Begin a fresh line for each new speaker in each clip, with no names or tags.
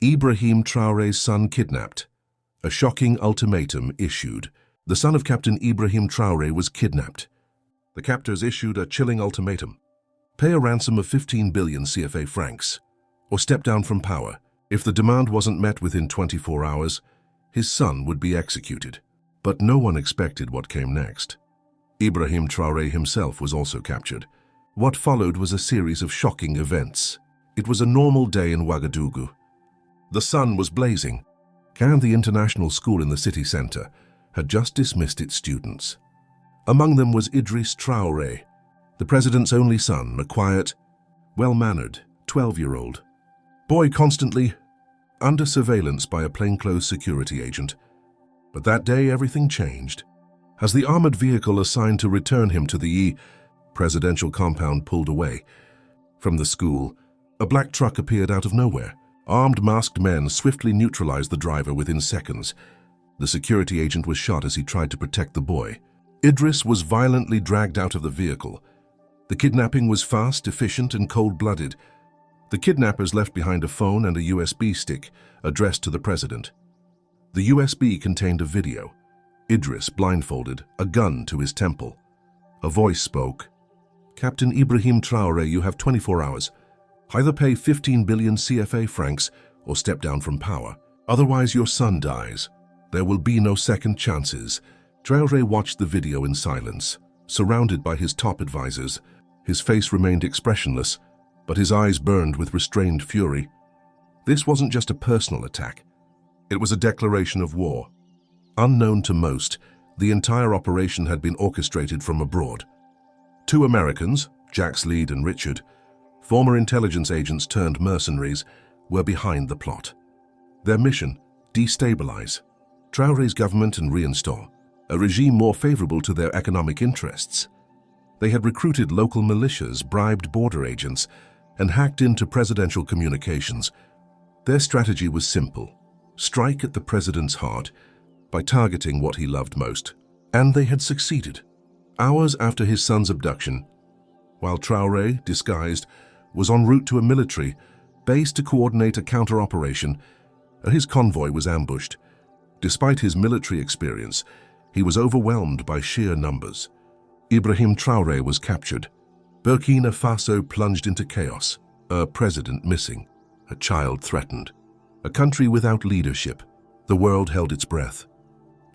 Ibrahim Traoré's son kidnapped. A shocking ultimatum issued. The son of Captain Ibrahim Traoré was kidnapped. The captors issued a chilling ultimatum. Pay a ransom of 15 billion CFA francs, or step down from power. If the demand wasn't met within 24 hours, his son would be executed. But no one expected what came next. Ibrahim Traoré himself was also captured. What followed was a series of shocking events. It was a normal day in Ouagadougou. The sun was blazing, and the international school in the city center had just dismissed its students. Among them was Idriss Traoré, the president's only son, a quiet, well-mannered 12-year-old boy constantly under surveillance by a plainclothes security agent. But that day everything changed. As the armored vehicle assigned to return him to the presidential compound pulled away from the school, a black truck appeared out of nowhere. Armed masked men swiftly neutralized the driver within seconds. The security agent was shot as he tried to protect the boy. Idriss was violently dragged out of the vehicle. The kidnapping was fast, efficient, and cold-blooded. The kidnappers left behind a phone and a USB stick addressed to the president. The USB contained a video. Idriss, blindfolded, a gun to his temple. A voice spoke. "Captain Ibrahim Traoré, you have 24 hours. Either pay 15 billion CFA francs or step down from power. Otherwise your son dies. There will be no second chances." Traoré watched the video in silence, surrounded by his top advisors. His face remained expressionless, but his eyes burned with restrained fury. This wasn't just a personal attack. It was a declaration of war. Unknown to most, the entire operation had been orchestrated from abroad. Two Americans, Jack Sleed and Richard, former intelligence agents turned mercenaries, were behind the plot. Their mission, destabilize Traoré's government and reinstall a regime more favorable to their economic interests. They had recruited local militias, bribed border agents, and hacked into presidential communications. Their strategy was simple: strike at the president's heart by targeting what he loved most. And they had succeeded. Hours after his son's abduction, while Traoré, disguised, was en route to a military base to coordinate a counter-operation, his convoy was ambushed. Despite his military experience, he was overwhelmed by sheer numbers. Ibrahim Traoré was captured. Burkina Faso plunged into chaos. A president missing, a child threatened, a country without leadership. The world held its breath.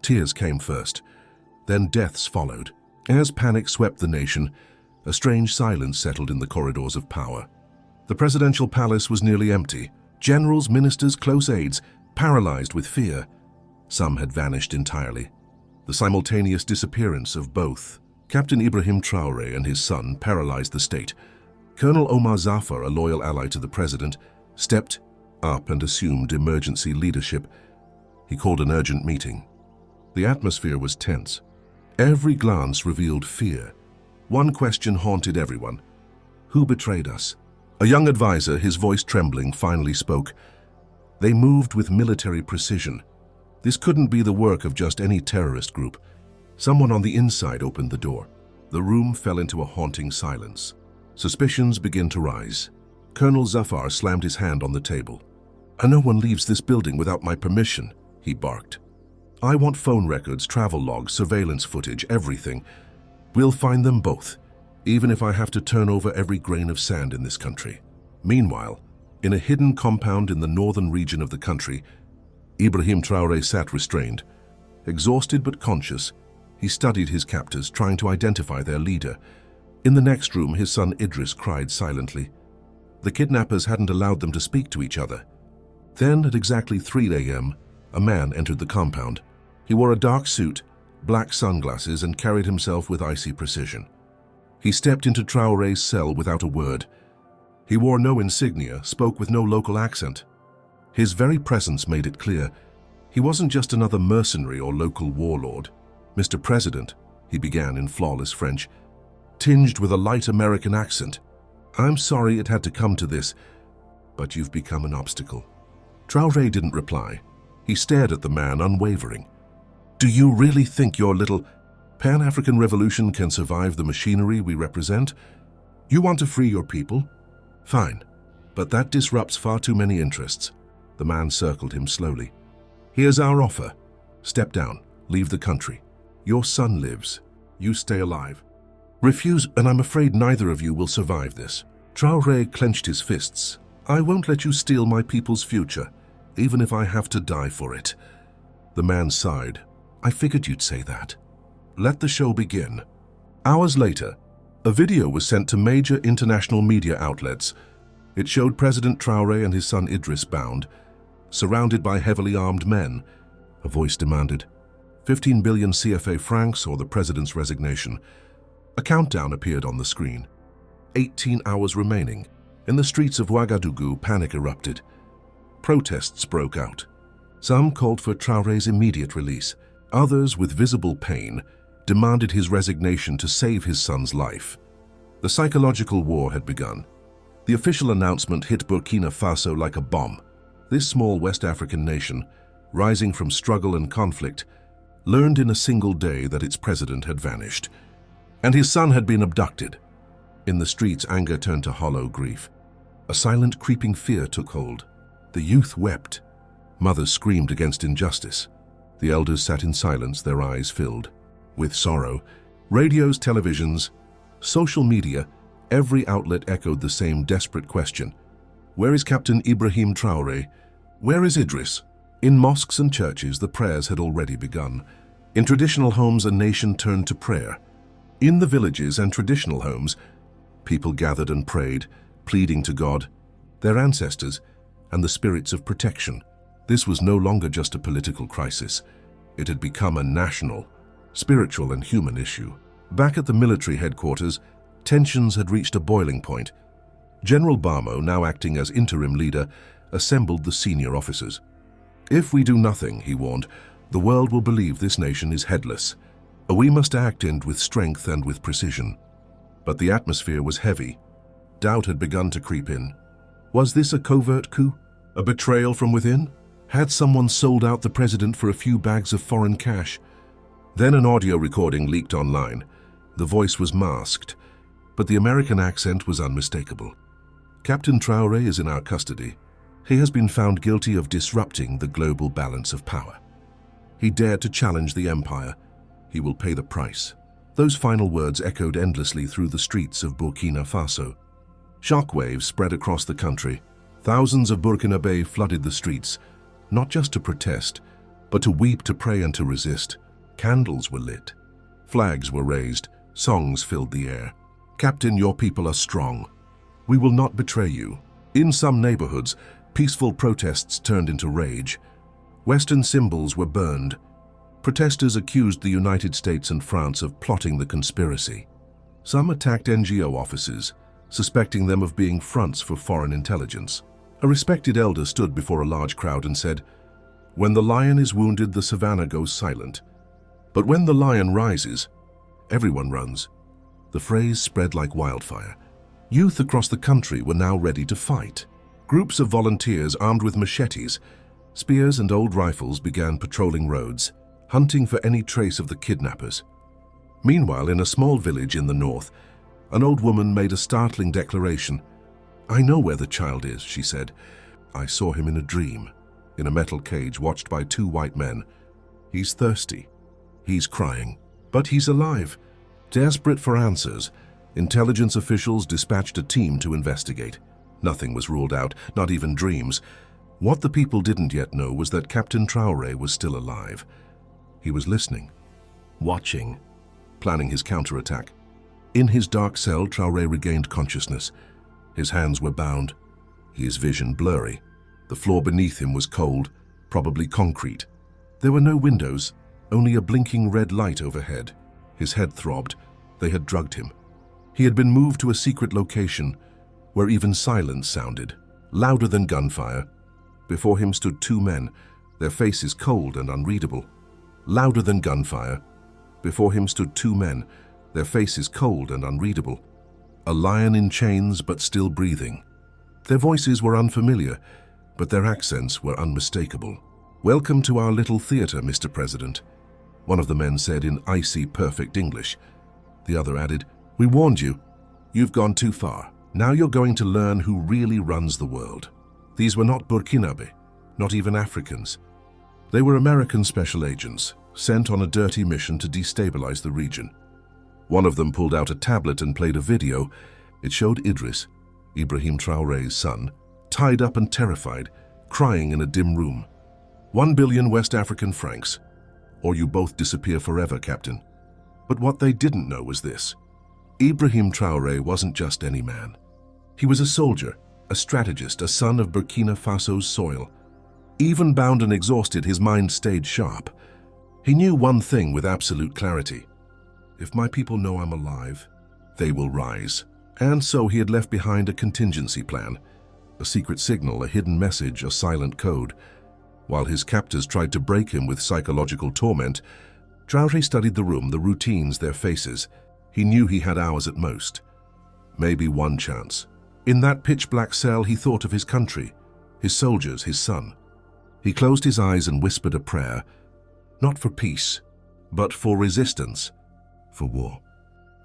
Tears came first, then deaths followed. As panic swept the nation, a strange silence settled in the corridors of power. The presidential palace was nearly empty. Generals, ministers, close aides, paralyzed with fear. Some had vanished entirely. The simultaneous disappearance of both, Captain Ibrahim Traoré and his son, paralyzed the state. Colonel Omar Zafar, a loyal ally to the president, stepped up and assumed emergency leadership. He called an urgent meeting. The atmosphere was tense. Every glance revealed fear. One question haunted everyone: who betrayed us? A young advisor, his voice trembling, finally spoke. They moved with military precision. This couldn't be the work of just any terrorist group. Someone on the inside opened the door. The room fell into a haunting silence. Suspicions began to rise. Colonel Zafar slammed his hand on the table. "No one leaves this building without my permission," he barked. "I want phone records, travel logs, surveillance footage, everything. We'll find them both, even if I have to turn over every grain of sand in this country." Meanwhile, in a hidden compound in the northern region of the country, Ibrahim Traoré sat restrained. Exhausted but conscious, he studied his captors, trying to identify their leader. In the next room, his son Idriss cried silently. The kidnappers hadn't allowed them to speak to each other. Then, at exactly 3 a.m., a man entered the compound. He wore a dark suit, black sunglasses, and carried himself with icy precision. He stepped into Traoré's cell without a word. He wore no insignia, spoke with no local accent. His very presence made it clear he wasn't just another mercenary or local warlord. "Mr. President," he began in flawless French, tinged with a light American accent, "I'm sorry it had to come to this, but you've become an obstacle." Traoré didn't reply. He stared at the man, unwavering. "Do you really think your little Pan-African revolution can survive the machinery we represent? You want to free your people? Fine, but that disrupts far too many interests. The man circled him slowly. "Here's our offer. Step down. Leave the country. Your son lives. You stay alive. Refuse, and I'm afraid neither of you will survive this." Traoré clenched his fists. "I won't let you steal my people's future, even if I have to die for it." The man sighed. "I figured you'd say that." Let the show begin. Hours later, a video was sent to major international media outlets. It showed President Traoré and his son Idris bound, surrounded by heavily armed men. A voice demanded, 15 billion CFA francs or the president's resignation. A countdown appeared on the screen. 18 hours remaining. In the streets of Ouagadougou, panic erupted. Protests broke out. Some called for Traoré's immediate release. Others, with visible pain, demanded his resignation to save his son's life. The psychological war had begun. The official announcement hit Burkina Faso like a bomb. This small West African nation, rising from struggle and conflict, learned in a single day that its president had vanished, and his son had been abducted. In the streets, anger turned to hollow grief. A silent, creeping fear took hold. The youth wept. Mothers screamed against injustice. The elders sat in silence, their eyes filled with sorrow. Radios, televisions, social media, every outlet echoed the same desperate question. Where is Captain Ibrahim Traoré? Where is Idris? In mosques and churches, the prayers had already begun. In traditional homes, a nation turned to prayer. In the villages and traditional homes, people gathered and prayed, pleading to God, their ancestors, and the spirits of protection. This was no longer just a political crisis. It had become a national, spiritual and human issue. Back at the military headquarters, tensions had reached a boiling point. General Barmo, now acting as interim leader, assembled the senior officers. "If we do nothing," he warned, "the world will believe this nation is headless. We must act with strength and with precision." But the atmosphere was heavy. Doubt had begun to creep in. Was this a covert coup? A betrayal from within? Had someone sold out the president for a few bags of foreign cash? Then an audio recording leaked online. The voice was masked, but the American accent was unmistakable. "Captain Traoré is in our custody. He has been found guilty of disrupting the global balance of power. He dared to challenge the empire. He will pay the price." Those final words echoed endlessly through the streets of Burkina Faso. Shockwaves spread across the country. Thousands of Burkinabe flooded the streets, not just to protest, but to weep, to pray, and to resist. Candles were lit. Flags were raised. Songs filled the air. "Captain, your people are strong. We will not betray you." In some neighborhoods, peaceful protests turned into rage. Western symbols were burned. Protesters accused the United States and France of plotting the conspiracy. Some attacked NGO offices, suspecting them of being fronts for foreign intelligence. A respected elder stood before a large crowd and said, "When the lion is wounded, the savannah goes silent. But when the lion rises, everyone runs." The phrase spread like wildfire. Youth across the country were now ready to fight. Groups of volunteers armed with machetes, spears and old rifles began patrolling roads, hunting for any trace of the kidnappers. Meanwhile, in a small village in the north, an old woman made a startling declaration. "I know where the child is," she said. "I saw him in a dream, in a metal cage watched by 2 white men. He's thirsty. He's crying. But he's alive." Desperate for answers, intelligence officials dispatched a team to investigate. Nothing was ruled out, not even dreams. What the people didn't yet know was that Captain Traoré was still alive. He was listening, watching, planning his counterattack. In his dark cell, Traoré regained consciousness. His hands were bound, his vision blurry. The floor beneath him was cold, probably concrete. There were no windows, only a blinking red light overhead. His head throbbed. They had drugged him. He had been moved to a secret location where even silence sounded, louder than gunfire. Before him stood 2 men, their faces cold and unreadable. Louder than gunfire. Before him stood 2 men, their faces cold and unreadable. A lion in chains, but still breathing. Their voices were unfamiliar, but their accents were unmistakable. "Welcome to our little theater, Mr. President," one of the men said in icy, perfect English. The other added, "We warned you. You've gone too far. Now you're going to learn who really runs the world." These were not Burkinabe. not even Africans. They were American special agents, sent on a dirty mission to destabilize the region. One of them pulled out a tablet and played a video. It showed Idris, Ibrahim Traoré's son, tied up and terrified, crying in a dim room. 1 billion West African francs, or you both disappear forever, Captain. But what they didn't know was this. Ibrahim Traoré wasn't just any man. He was a soldier, a strategist, a son of Burkina Faso's soil. Even bound and exhausted, his mind stayed sharp. He knew one thing with absolute clarity. If my people know I'm alive, they will rise. And so he had left behind a contingency plan, a secret signal, a hidden message, a silent code. While his captors tried to break him with psychological torment, Traoré studied the room, the routines, their faces. He knew he had hours at most. Maybe one chance. In that pitch-black cell, he thought of his country, his soldiers, his son. He closed his eyes and whispered a prayer, not for peace, but for resistance, for war.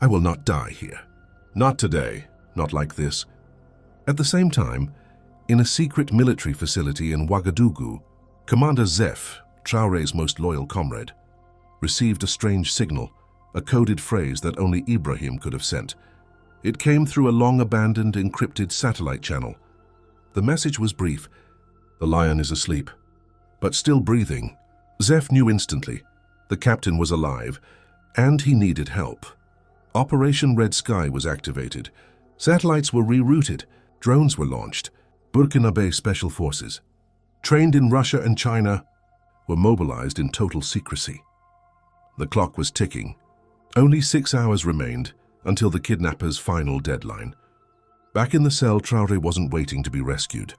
I will not die here. Not today, not like this. At the same time, in a secret military facility in Ouagadougou, Commander Zef, Traoré's most loyal comrade, received a strange signal, a coded phrase that only Ibrahim could have sent. It came through a long-abandoned, encrypted satellite channel. The message was brief. The lion is asleep, but still breathing. Zef knew instantly. The captain was alive, and he needed help. Operation Red Sky was activated. Satellites were rerouted. Drones were launched. Burkinabe special forces, trained in Russia and China, were mobilized in total secrecy. The clock was ticking. Only 6 hours remained until the kidnapper's final deadline. Back in the cell, Traoré wasn't waiting to be rescued.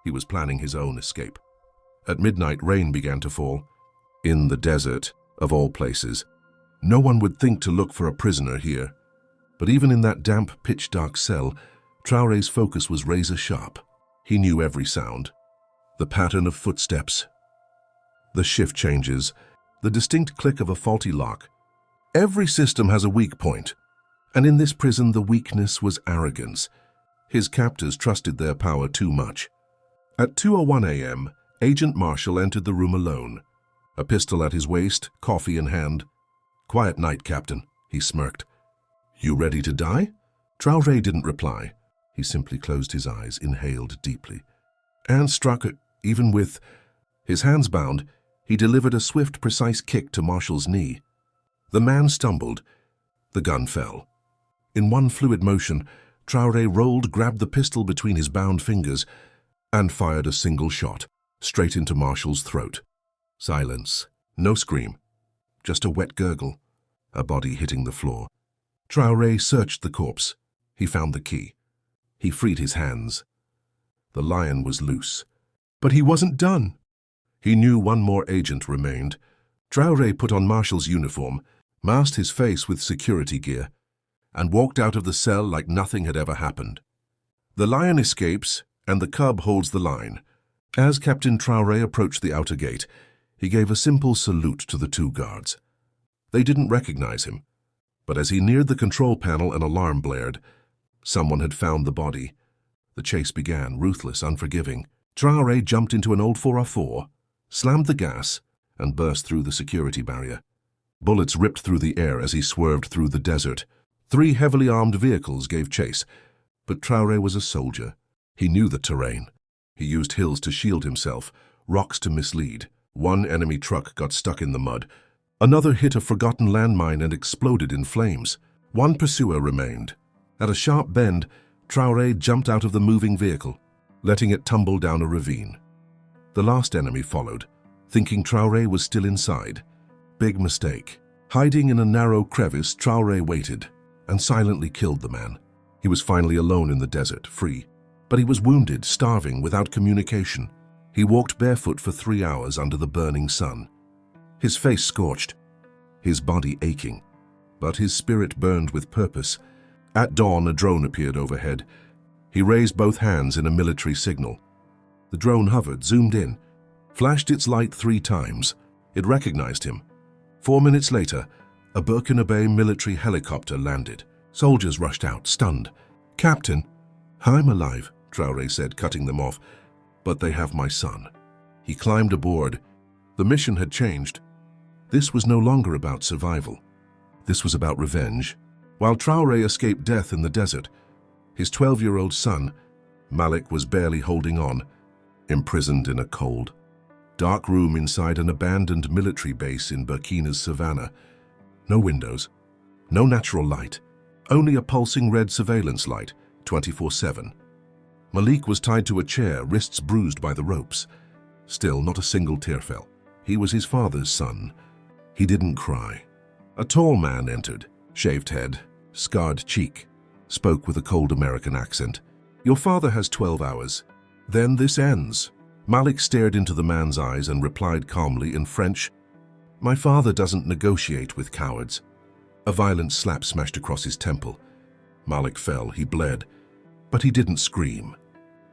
He was planning his own escape. At midnight, rain began to fall. In the desert, of all places. No one would think to look for a prisoner here. But even in that damp, pitch-dark cell, Traoré's focus was razor-sharp. He knew every sound. The pattern of footsteps, the shift changes, the distinct click of a faulty lock. Every system has a weak point, and in this prison the weakness was arrogance. His captors trusted their power too much. At 2:01 a.m., Agent Marshall entered the room alone, a pistol at his waist, coffee in hand. "Quiet night, Captain," he smirked. "You ready to die?" Traoré didn't reply. He simply closed his eyes, inhaled deeply, and struck it. Even with his hands bound, he delivered a swift, precise kick to Marshall's knee. The man stumbled. The gun fell. In one fluid motion, Traoré rolled, grabbed the pistol between his bound fingers, and fired a single shot, straight into Marshall's throat. Silence. No scream. Just a wet gurgle. A body hitting the floor. Traoré searched the corpse. He found the key. He freed his hands. The lion was loose. But he wasn't done. He knew one more agent remained. Traoré put on Marshall's uniform, masked his face with security gear, and walked out of the cell like nothing had ever happened. The lion escapes, and the cub holds the line. As Captain Traoré approached the outer gate, he gave a simple salute to the two guards. They didn't recognize him, but as he neared the control panel, an alarm blared. Someone had found the body. The chase began, ruthless, unforgiving. Traoré jumped into an old 4x4, slammed the gas, and burst through the security barrier. Bullets ripped through the air as he swerved through the desert. 3 heavily armed vehicles gave chase, but Traoré was a soldier. He knew the terrain. He used hills to shield himself, rocks to mislead. One enemy truck got stuck in the mud. Another hit a forgotten landmine and exploded in flames. One pursuer remained. At a sharp bend, Traoré jumped out of the moving vehicle, letting it tumble down a ravine. The last enemy followed, thinking Traoré was still inside. Big mistake. Hiding in a narrow crevice, Traoré waited and silently killed the man. He was finally alone in the desert, free. But he was wounded, starving, without communication. He walked barefoot for 3 hours under the burning sun. His face scorched, his body aching, but his spirit burned with purpose. At dawn, a drone appeared overhead. He raised both hands in a military signal. The drone hovered, zoomed in, flashed its light 3 times. It recognized him. 4 minutes later, a Burkinabe military helicopter landed. Soldiers rushed out, stunned. "Captain." "I'm alive," Traoré said, cutting them off. "But they have my son." He climbed aboard. The mission had changed. This was no longer about survival. This was about revenge. While Traoré escaped death in the desert, his 12-year-old son, Malik, was barely holding on, imprisoned in a cold, dark room inside an abandoned military base in Burkina's savannah. No windows, no natural light, only a pulsing red surveillance light, 24/7. Malik was tied to a chair, wrists bruised by the ropes. Still, not a single tear fell. He was his father's son. He didn't cry. A tall man entered, shaved head, scarred cheek, spoke with a cold American accent. "Your father has 12 hours. Then this ends." Malik stared into the man's eyes and replied calmly in French, "My father doesn't negotiate with cowards." A violent slap smashed across his temple. Malik fell, he bled, but he didn't scream.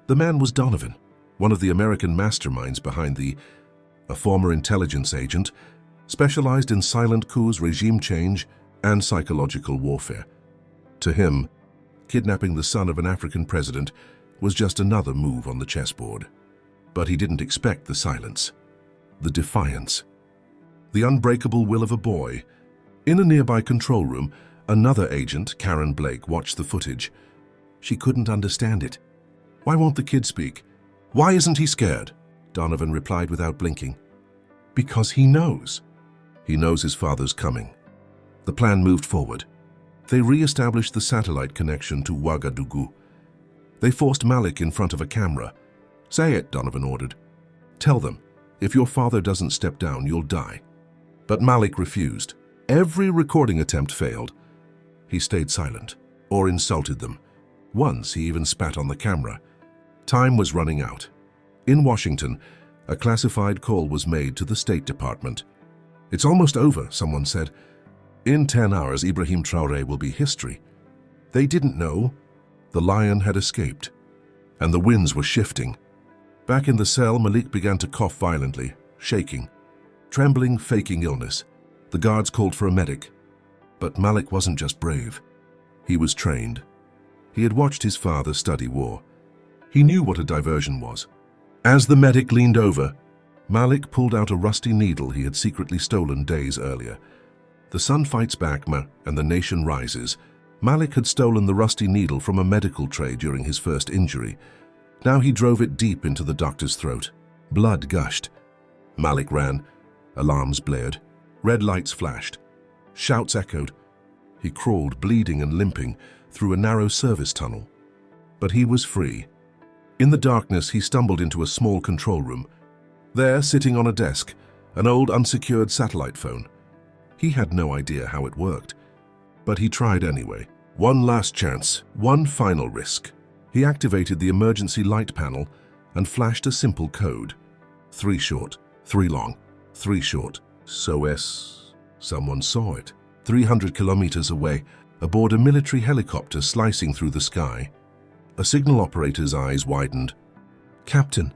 The man was Donovan, one of the American masterminds behind a former intelligence agent, specialized in silent coups, regime change, and psychological warfare. To him, kidnapping the son of an African president was just another move on the chessboard. But he didn't expect the silence, the defiance, the unbreakable will of a boy. In a nearby control room, another agent, Karen Blake, watched the footage. She couldn't understand it. "Why won't the kid speak? Why isn't he scared?" Donovan replied without blinking. "Because he knows. He knows his father's coming." The plan moved forward. They re-established the satellite connection to Ouagadougou. They forced Malik in front of a camera. "Say it," Donovan ordered. "Tell them, if your father doesn't step down, you'll die." But Malik refused. Every recording attempt failed. He stayed silent, or insulted them. Once he even spat on the camera. Time was running out. In Washington, a classified call was made to the State Department. "It's almost over," someone said. "In 10 hours, Ibrahim Traoré will be history." They didn't know. The lion had escaped, and the winds were shifting. Back in the cell, Malik began to cough violently, shaking, trembling, faking illness. The guards called for a medic. But Malik wasn't just brave. He was trained. He had watched his father study war. He knew what a diversion was. As the medic leaned over, Malik pulled out a rusty needle he had secretly stolen days earlier. The sun fights back, and the nation rises. Malik had stolen the rusty needle from a medical tray during his first injury. Now he drove it deep into the doctor's throat. Blood gushed. Malik ran. Alarms blared. Red lights flashed. Shouts echoed. He crawled, bleeding and limping, through a narrow service tunnel. But he was free. In the darkness, he stumbled into a small control room. There, sitting on a desk, an old unsecured satellite phone. He had no idea how it worked, but he tried anyway. One last chance, one final risk. He activated the emergency light panel and flashed a simple code. 3 short, 3 long, 3 short. SOS. Someone saw it. 300 kilometers away, aboard a military helicopter slicing through the sky. A signal operator's eyes widened. "Captain,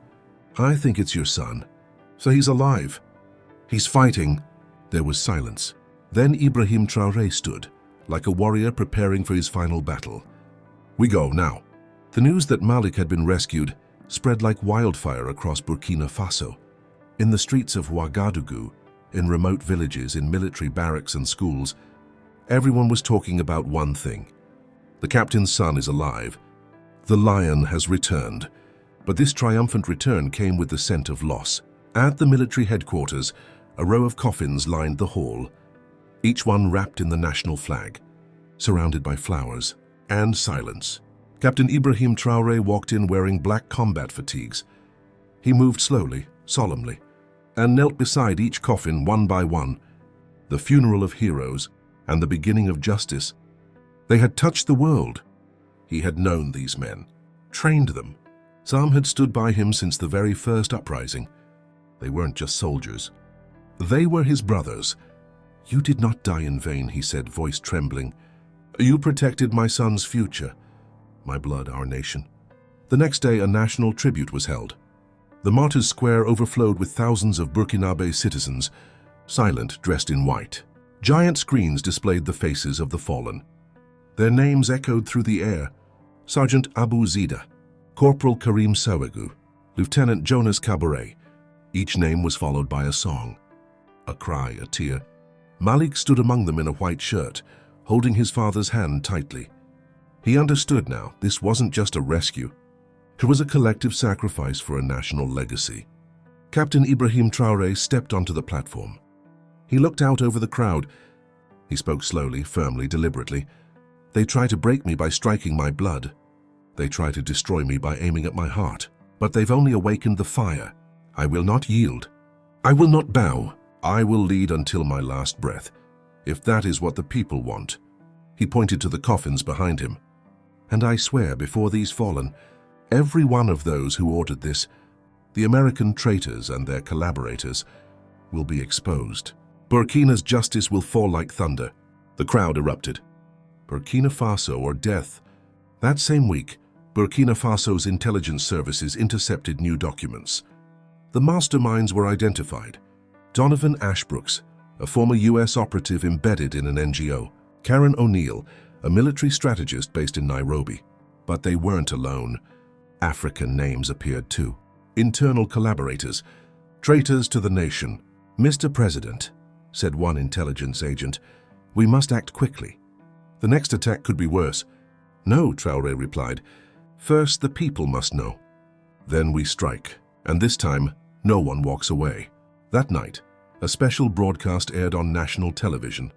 I think it's your son. So he's alive. He's fighting." There was silence. Then Ibrahim Traoré stood, like a warrior preparing for his final battle. "We go now." The news that Malik had been rescued spread like wildfire across Burkina Faso. In the streets of Ouagadougou, in remote villages, in military barracks and schools, everyone was talking about one thing. The captain's son is alive. The lion has returned. But this triumphant return came with the scent of loss. At the military headquarters, a row of coffins lined the hall, each one wrapped in the national flag, surrounded by flowers and silence. Captain Ibrahim Traoré walked in wearing black combat fatigues. He moved slowly, solemnly, and knelt beside each coffin one by one, the funeral of heroes and the beginning of justice. They had touched the world. He had known these men, trained them. Some had stood by him since the very first uprising. They weren't just soldiers. They were his brothers. "You did not die in vain," he said, voice trembling. "You protected my son's future. My blood, our nation." The next day, a national tribute was held. The Martyrs' Square overflowed with thousands of Burkinabe citizens, silent, dressed in white. Giant screens displayed the faces of the fallen. Their names echoed through the air. Sergeant Abu Zida, Corporal Karim Sawegu, Lieutenant Jonas Cabaret, Each name was followed by a song, a cry, a tear. Malik stood among them in a white shirt, holding his father's hand tightly. He understood now, this wasn't just a rescue. It was a collective sacrifice for a national legacy. Captain Ibrahim Traoré stepped onto the platform. He looked out over the crowd. He spoke slowly, firmly, deliberately. They try to break me by striking my blood. They try to destroy me by aiming at my heart. But they've only awakened the fire. I will not yield. I will not bow. I will lead until my last breath, if that is what the people want. He pointed to the coffins behind him. And I swear before these fallen, every one of those who ordered this, the American traitors and their collaborators, will be exposed. Burkina's justice will fall like thunder. The crowd erupted. Burkina Faso or death. That same week, Burkina Faso's intelligence services intercepted new documents. The masterminds were identified. Donovan Ashbrooks, a former U.S. operative embedded in an NGO. Karen O'Neill, a military strategist based in Nairobi. But they weren't alone. African names appeared too. Internal collaborators, traitors to the nation. "Mr. President," said one intelligence agent, "we must act quickly. The next attack could be worse." "No," Traoré replied. "First, the people must know. Then we strike, and this time, no one walks away." That night, a special broadcast aired on national television.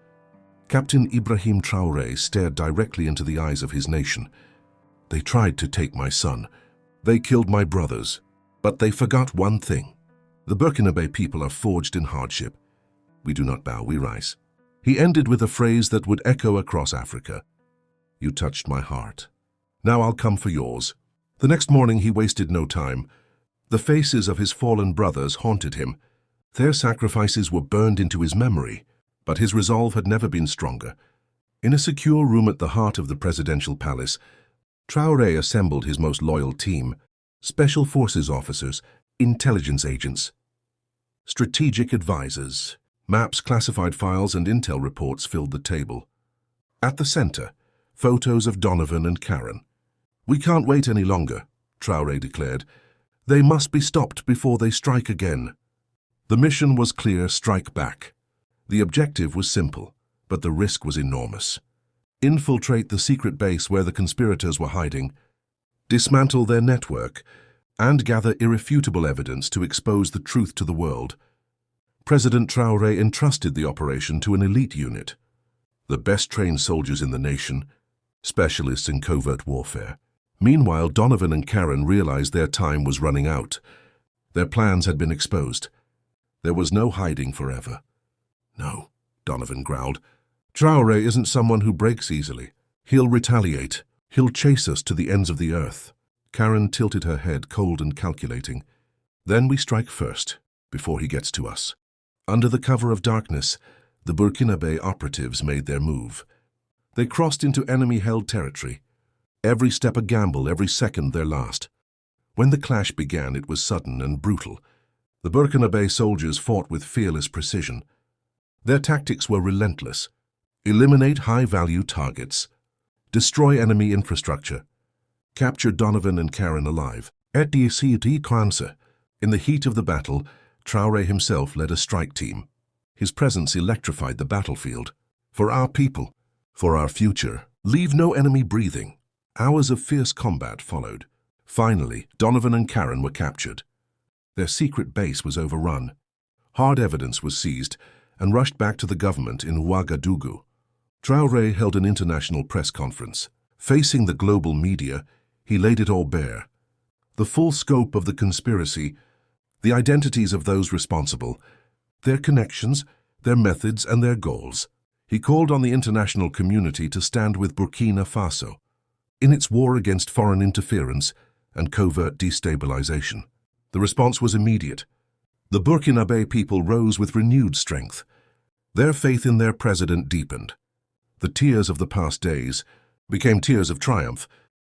Captain Ibrahim Traoré stared directly into the eyes of his nation. "They tried to take my son. They killed my brothers. But they forgot one thing. The Burkinabe people are forged in hardship. We do not bow, we rise." He ended with a phrase that would echo across Africa. "You touched my heart. Now I'll come for yours." The next morning he wasted no time. The faces of his fallen brothers haunted him. Their sacrifices were burned into his memory, but his resolve had never been stronger. In a secure room at the heart of the presidential palace, Traoré assembled his most loyal team: special forces officers, intelligence agents, strategic advisors. Maps, classified files, and intel reports filled the table. At the center, photos of Donovan and Karen. "We can't wait any longer," Traoré declared. "They must be stopped before they strike again." The mission was clear: strike back. The objective was simple, but the risk was enormous. Infiltrate the secret base where the conspirators were hiding, dismantle their network, and gather irrefutable evidence to expose the truth to the world. President Traoré entrusted the operation to an elite unit, the best-trained soldiers in the nation, specialists in covert warfare. Meanwhile, Donovan and Karen realized their time was running out. Their plans had been exposed. There was no hiding forever. "No," Donovan growled. "Traoré isn't someone who breaks easily. He'll retaliate. He'll chase us to the ends of the earth." Karen tilted her head, cold and calculating. "Then we strike first, before he gets to us." Under the cover of darkness, the Burkinabe operatives made their move. They crossed into enemy-held territory. Every step a gamble, every second their last. When the clash began, it was sudden and brutal. The Burkinabe soldiers fought with fearless precision. Their tactics were relentless. Eliminate high-value targets. Destroy enemy infrastructure. Capture Donovan and Karen alive. At the Kwanzaa, in the heat of the battle, Traoré himself led a strike team. His presence electrified the battlefield. "For our people, for our future, leave no enemy breathing." Hours of fierce combat followed. Finally, Donovan and Karen were captured. Their secret base was overrun. Hard evidence was seized and rushed back to the government in Ouagadougou. Traoré held an international press conference. Facing the global media, he laid it all bare. The full scope of the conspiracy, the identities of those responsible, their connections, their methods, and their goals. He called on the international community to stand with Burkina Faso in its war against foreign interference and covert destabilization. The response was immediate. The Burkinabe people rose with renewed strength. Their faith in their president deepened. The tears of the past days became tears of triumph,